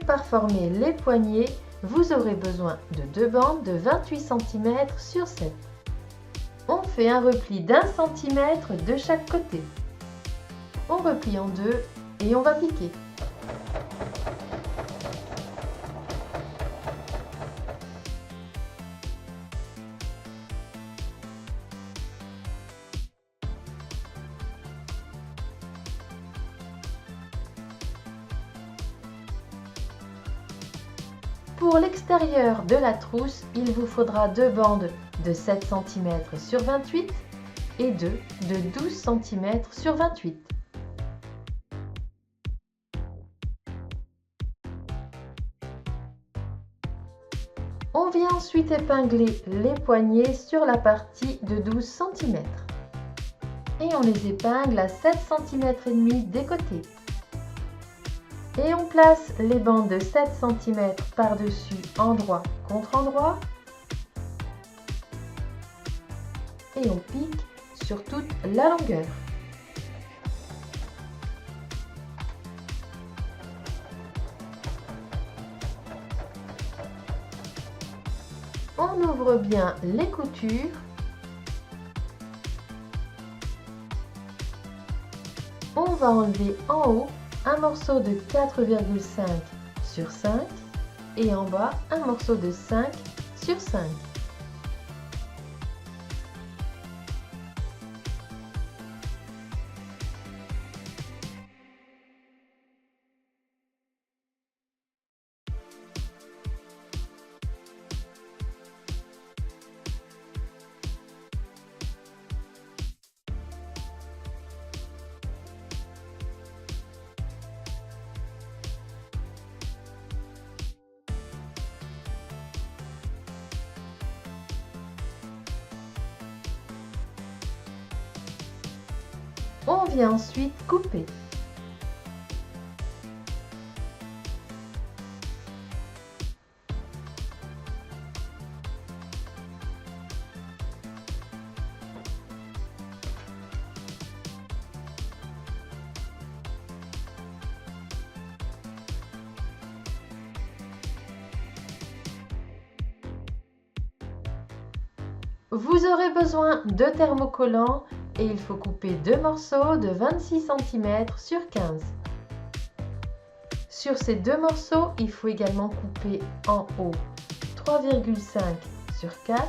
part former les poignets, vous aurez besoin de 2 bandes de 28 cm sur 7. On fait un repli d'1 cm de chaque côté. On replie en deux et on va piquer. Pour l'extérieur de la trousse, il vous faudra 2 bandes de 7 cm sur 28 et 2 de 12 cm sur 28. On vient ensuite épingler les poignets sur la partie de 12 cm. Et on les épingle à 7 cm et demi des côtés. Et on place les bandes de 7 cm par-dessus endroit contre endroit. Et on pique sur toute la longueur. On ouvre bien les coutures. On va enlever en haut un morceau de 4,5 sur 5 et en bas un morceau de 5 sur 5. On vient ensuite couper. Vous aurez besoin de thermocollants et il faut couper 2 morceaux de 26 cm sur 15. Sur ces 2 morceaux, il faut également couper en haut 3,5 sur 4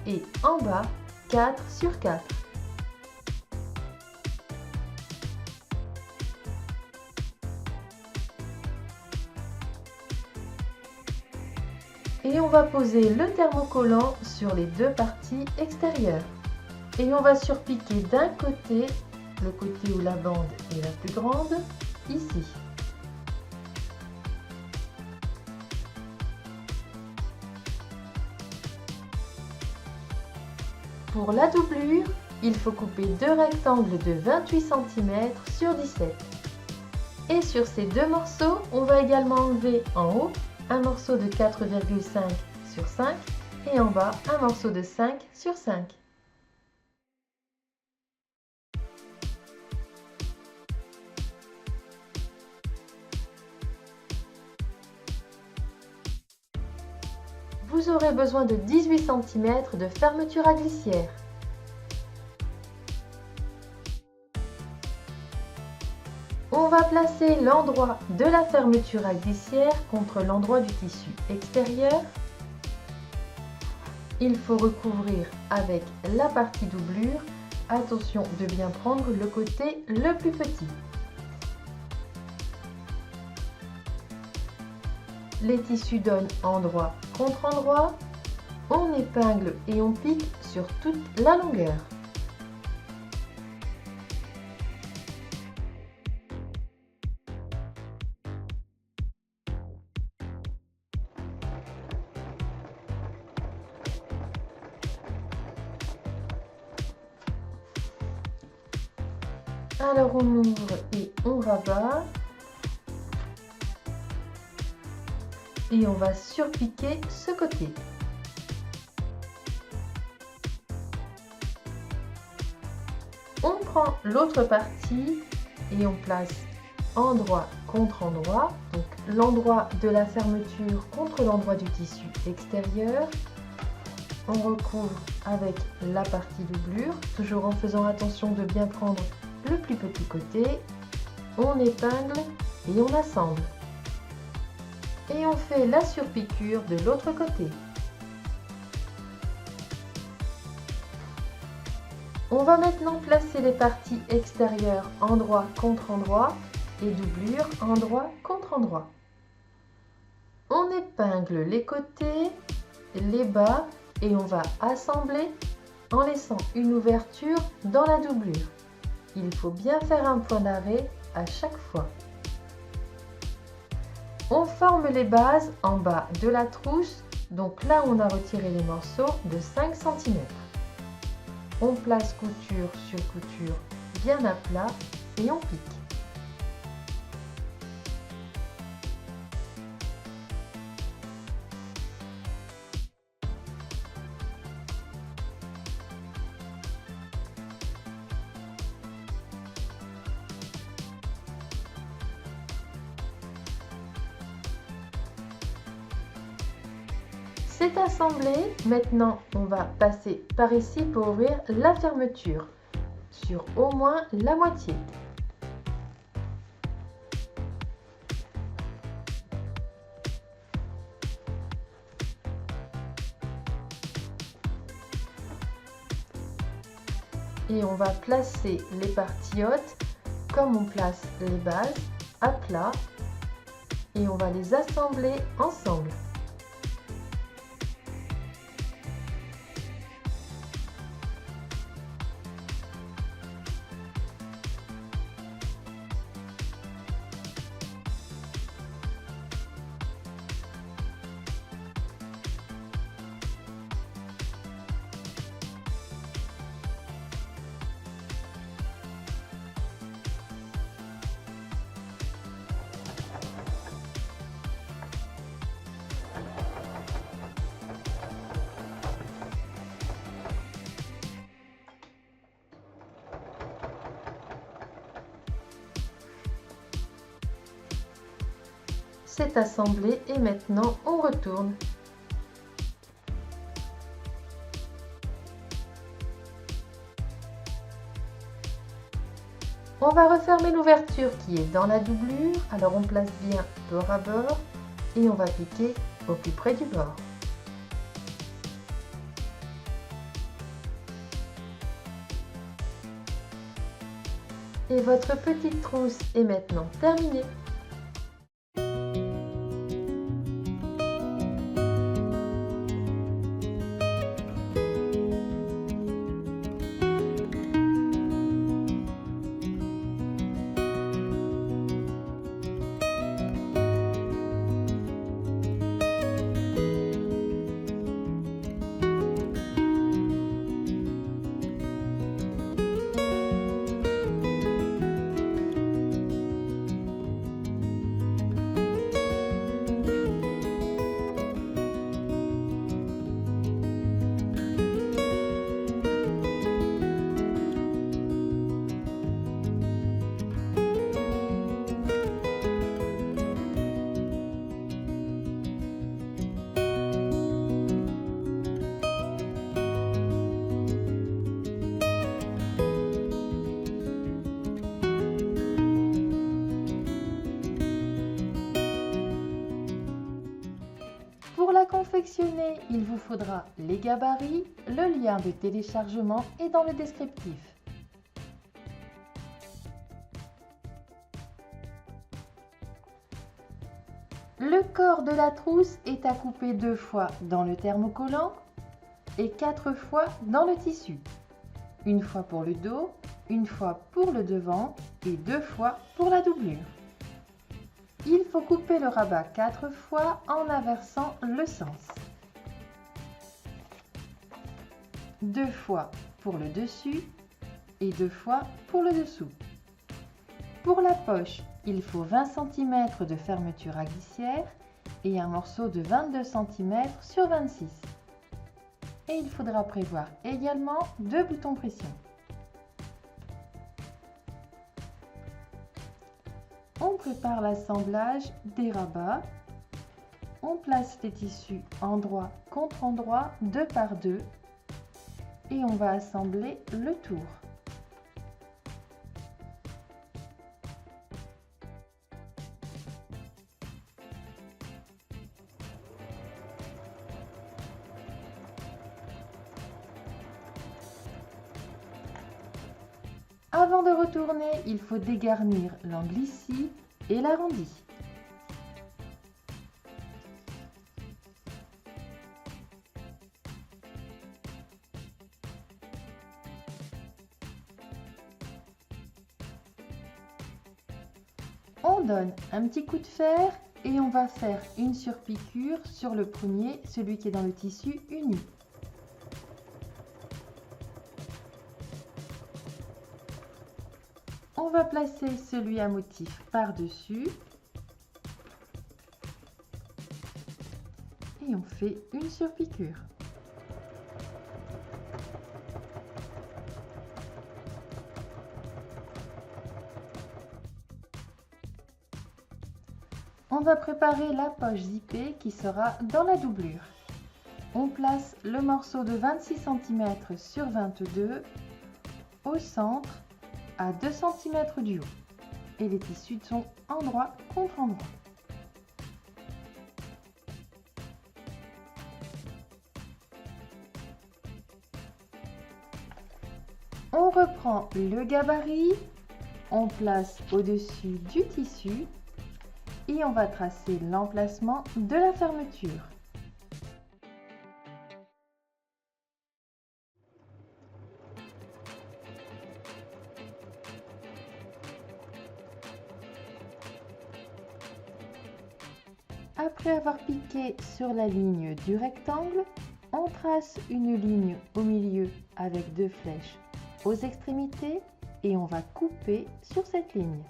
et en bas 4 sur 4. Et on va poser le thermocollant sur les 2 parties extérieures. Et on va surpiquer d'un côté, le côté où la bande est la plus grande, ici. Pour la doublure, il faut couper 2 rectangles de 28 cm sur 17. Et sur ces 2 morceaux, on va également enlever en haut un morceau de 4,5 sur 5 et en bas un morceau de 5 sur 5. Vous aurez besoin de 18 cm de fermeture à glissière. On va placer l'endroit de la fermeture à glissière contre l'endroit du tissu extérieur. Il faut recouvrir avec la partie doublure. Attention de bien prendre le côté le plus petit. Les tissus donnent endroit contre endroit. On épingle et on pique sur toute la longueur. Alors on ouvre et on rabat. Et on va surpiquer ce côté. On prend l'autre partie et on place endroit contre endroit, donc l'endroit de la fermeture contre l'endroit du tissu extérieur. On recouvre avec la partie doublure, toujours en faisant attention de bien prendre le plus petit côté. On épingle et on assemble. Et on fait la surpiqûre de l'autre côté. On va maintenant placer les parties extérieures endroit contre endroit et doublure endroit contre endroit. On épingle les côtés, les bas et on va assembler en laissant une ouverture dans la doublure. Il faut bien faire un point d'arrêt à chaque fois. On forme les bases en bas de la trousse, donc là on a retiré les morceaux de 5 cm. On place couture sur couture bien à plat et on pique. C'est assemblé, maintenant on va passer par ici pour ouvrir la fermeture sur au moins la moitié. Et on va placer les parties hautes comme on place les bases à plat et on va les assembler ensemble. C'est assemblé et maintenant on retourne. On va refermer l'ouverture qui est dans la doublure, alors on place bien bord à bord et on va piquer au plus près du bord. Et votre petite trousse est maintenant terminée. Pour la confectionner, il vous faudra les gabarits, le lien de téléchargement est dans le descriptif. Le corps de la trousse est à couper 2 fois dans le thermocollant et 4 fois dans le tissu. Une fois pour le dos, une fois pour le devant et 2 fois pour la doublure. Il faut couper le rabat 4 fois en inversant le sens. 2 fois pour le dessus et 2 fois pour le dessous. Pour la poche, il faut 20 cm de fermeture à glissière et un morceau de 22 cm sur 26. Et il faudra prévoir également 2 boutons pression. on prépare l'assemblage des rabats. On place les tissus endroit contre endroit, deux par deux, et on va assembler le tour. Avant de retourner, il faut dégarnir l'angle ici et l'arrondi. On donne un petit coup de fer et on va faire une surpiqûre sur le premier, celui qui est dans le tissu uni. On va placer celui à motif par-dessus et on fait une surpiqûre. On va préparer la poche zippée qui sera dans la doublure. On place le morceau de 26 cm sur 22 au centre à 2 cm du haut et les tissus sont endroit contre endroit. On reprend le gabarit, on place au-dessus du tissu et on va tracer l'emplacement de la fermeture. Après avoir piqué sur la ligne du rectangle, on trace une ligne au milieu avec deux flèches aux extrémités et on va couper sur cette ligne.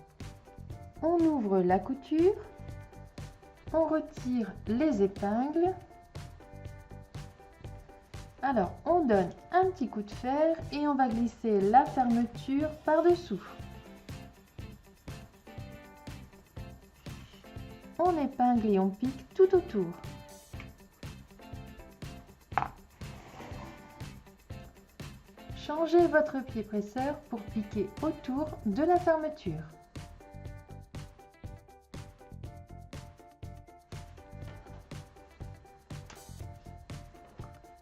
On ouvre la couture, on retire les épingles. Alors on donne un petit coup de fer et on va glisser la fermeture par-dessous. On épingle et on pique tout autour. Changez votre pied presseur pour piquer autour de la fermeture.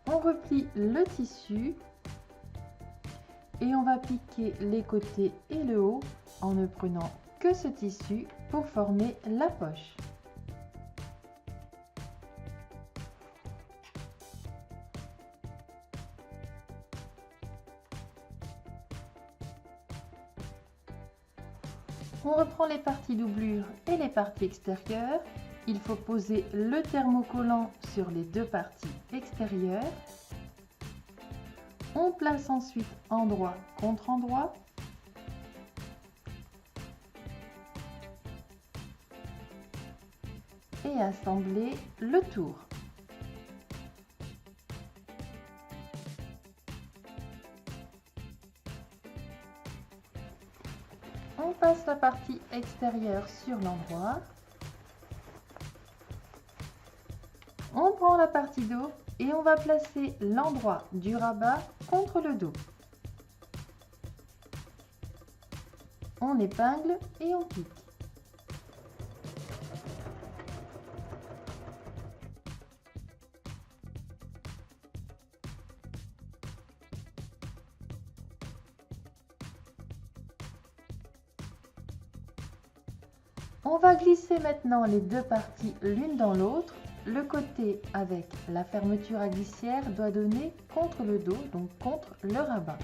On replie le tissu et on va piquer les côtés et le haut en ne prenant que ce tissu pour former la poche. On reprend les parties doublure et les parties extérieures. Il faut poser le thermocollant sur les deux parties extérieures. On place ensuite endroit contre endroit. Et assembler le tour. On passe la partie extérieure sur l'endroit. On prend la partie dos et on va placer l'endroit du rabat contre le dos. On épingle et on pique. On va glisser maintenant les deux parties l'une dans l'autre. Le côté avec la fermeture à glissière doit donner contre le dos, donc contre le rabat.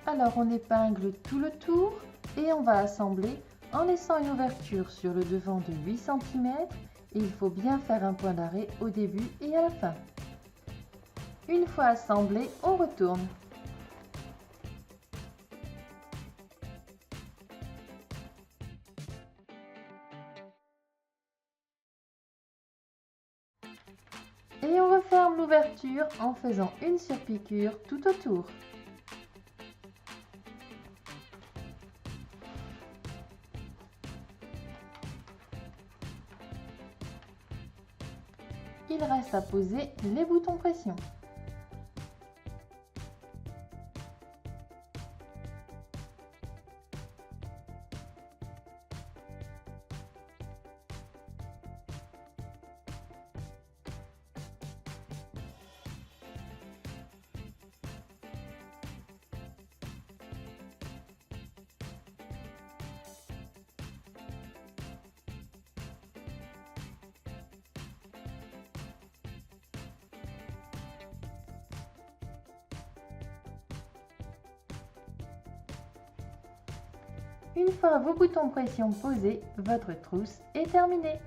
Alors on épingle tout le tour et on va assembler en laissant une ouverture sur le devant de 8 cm. Et il faut bien faire un point d'arrêt au début et à la fin. Une fois assemblé, on retourne. Et on referme l'ouverture en faisant une surpiqûre tout autour. il reste à poser les boutons pression. Une fois vos boutons pression posés, votre trousse est terminée.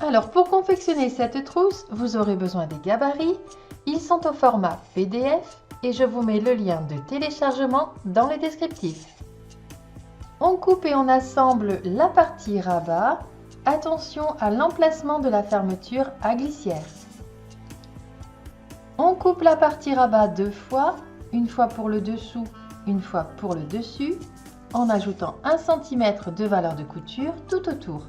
Alors pour confectionner cette trousse, vous aurez besoin des gabarits. Ils sont au format PDF et je vous mets le lien de téléchargement dans les descriptifs. On coupe et on assemble la partie rabat. Attention à l'emplacement de la fermeture à glissière. On coupe la partie rabat deux fois, une fois pour le dessous, une fois pour le dessus, en ajoutant 1 cm de valeur de couture tout autour.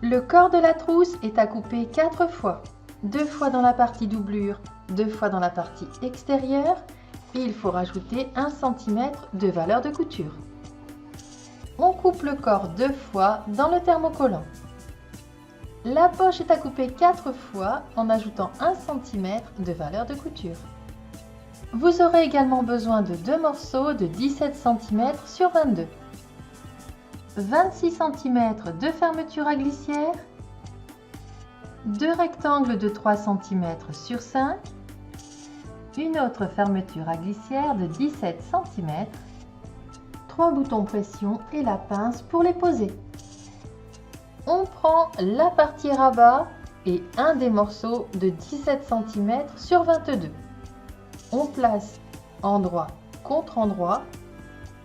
Le corps de la trousse est à couper 4 fois, 2 fois dans la partie doublure, 2 fois dans la partie extérieure et il faut rajouter 1 cm de valeur de couture. On coupe le corps 2 fois dans le thermocollant. La poche est à couper 4 fois en ajoutant 1 cm de valeur de couture. Vous aurez également besoin de 2 morceaux de 17 cm sur 22. 26 cm de fermeture à glissière, 2 rectangles de 3 cm sur 5, une autre fermeture à glissière de 17 cm, 3 boutons pression et la pince pour les poser. On prend la partie rabat et un des morceaux de 17 cm sur 22. On place endroit contre endroit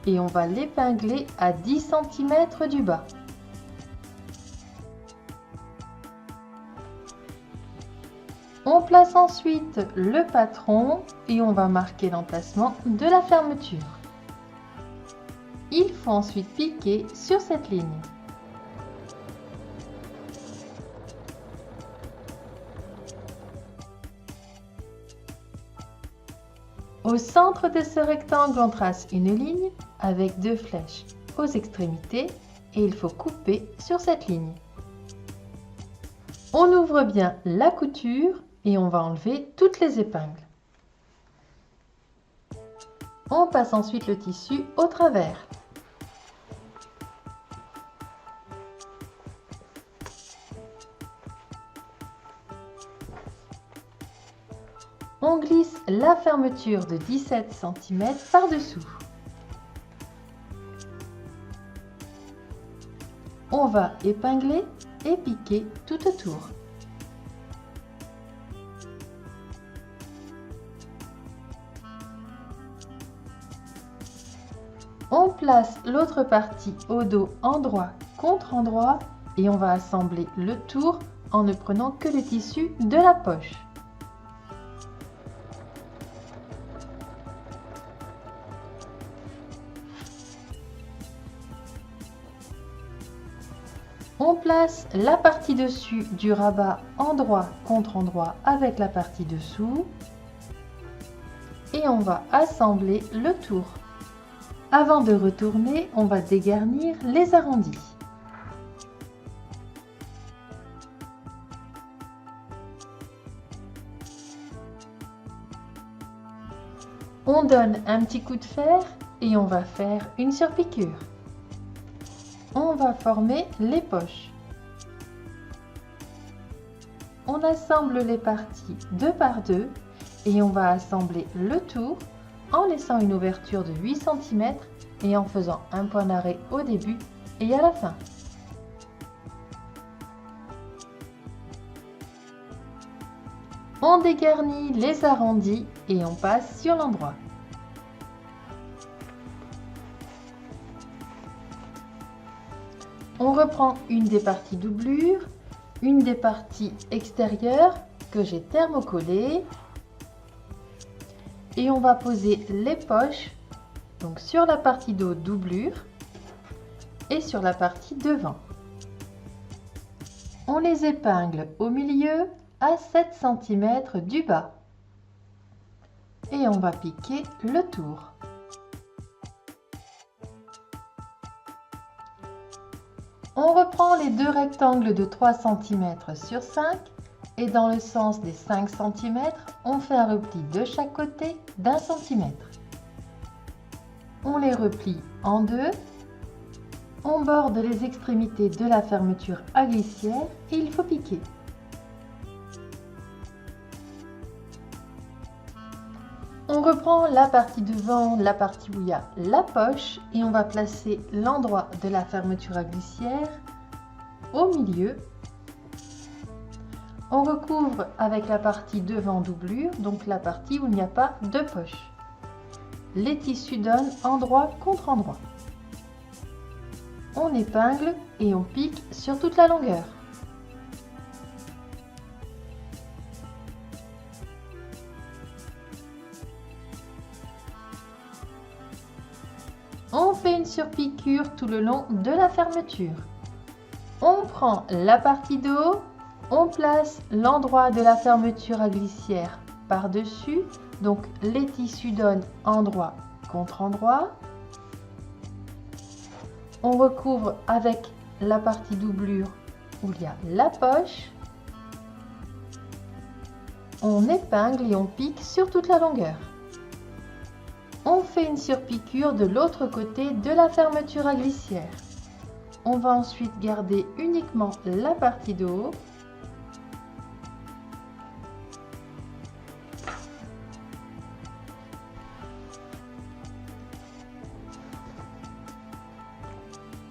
et on va l'épingler à 10 cm du bas. On place ensuite le patron et on va marquer l'emplacement de la fermeture. Il faut ensuite piquer sur cette ligne. Au centre de ce rectangle, on trace une ligne avec 2 flèches aux extrémités et il faut couper sur cette ligne. On ouvre bien la couture et on va enlever toutes les épingles. On passe ensuite le tissu au travers. On glisse la fermeture de 17 cm par-dessous. On va épingler et piquer tout autour. On place l'autre partie au dos endroit contre endroit et on va assembler le tour en ne prenant que le tissu de la poche. On place la partie dessus du rabat endroit contre endroit avec la partie dessous et on va assembler le tour. Avant de retourner, on va dégarnir les arrondis. On donne un petit coup de fer et on va faire une surpiqûre. On va former les poches. On assemble les parties deux par deux et on va assembler le tour en laissant une ouverture de 8 cm et en faisant un point d'arrêt au début et à la fin. On dégarnit les arrondis et on passe sur l'endroit. On reprend une des parties doublure, une des parties extérieures que j'ai thermocollées et on va poser les poches donc sur la partie dos doublure et sur la partie devant. On les épingle au milieu à 7 cm du bas et on va piquer le tour. On reprend les deux rectangles de 3 cm sur 5 et dans le sens des 5 cm, on fait un repli de chaque côté d'1 cm. On les replie en deux. On borde les extrémités de la fermeture à glissière et il faut piquer. On reprend la partie devant, la partie où il y a la poche et on va placer l'endroit de la fermeture à glissière au milieu. On recouvre avec la partie devant doublure, donc la partie où il n'y a pas de poche. Les tissus donnent endroit contre endroit. On épingle et on pique sur toute la longueur. On fait une surpiqûre tout le long de la fermeture. On prend la partie dos, on place l'endroit de la fermeture à glissière par-dessus, donc les tissus donnent endroit contre endroit. On recouvre avec la partie doublure où il y a la poche. On épingle et on pique sur toute la longueur. On fait une surpiqûre de l'autre côté de la fermeture à glissière. On va ensuite garder uniquement la partie de haut.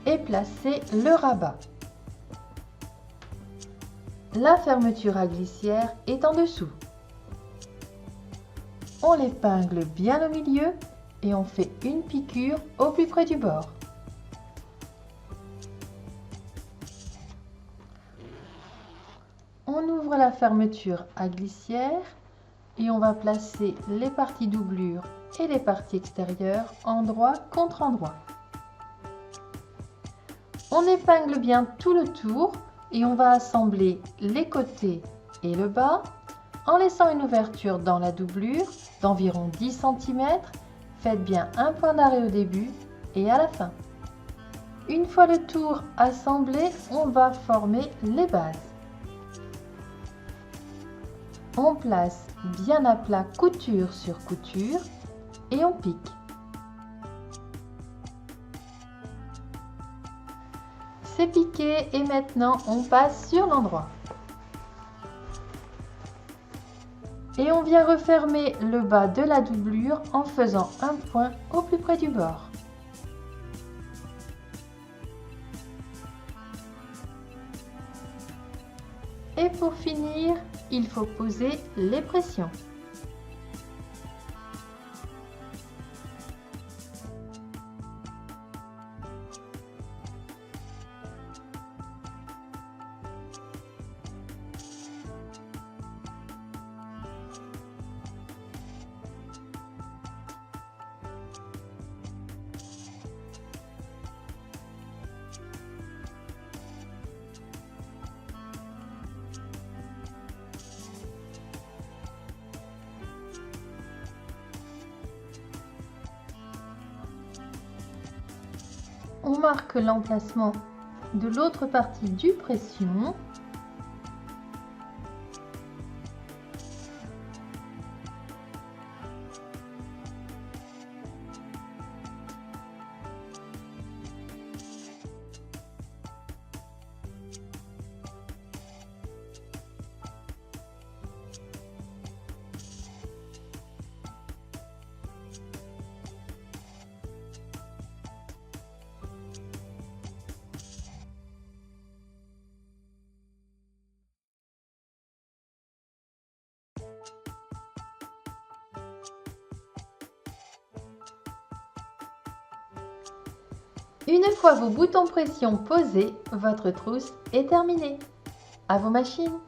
Et placer le rabat. La fermeture à glissière est en dessous. On l'épingle bien au milieu et on fait une piqûre au plus près du bord. On ouvre la fermeture à glissière et on va placer les parties doublure et les parties extérieures endroit contre endroit. On épingle bien tout le tour et on va assembler les côtés et le bas en laissant une ouverture dans la doublure d'environ 10 cm. Faites bien un point d'arrêt au début et à la fin. Une fois le tour assemblé, on va former les bases. On place bien à plat couture sur couture et on pique. C'est piqué et maintenant on passe sur l'endroit. Et on vient refermer le bas de la doublure en faisant un point au plus près du bord. Et pour finir, il faut poser les pressions. On marque l'emplacement de l'autre partie du pression. Une fois vos boutons pression posés, votre trousse est terminée. À vos machines!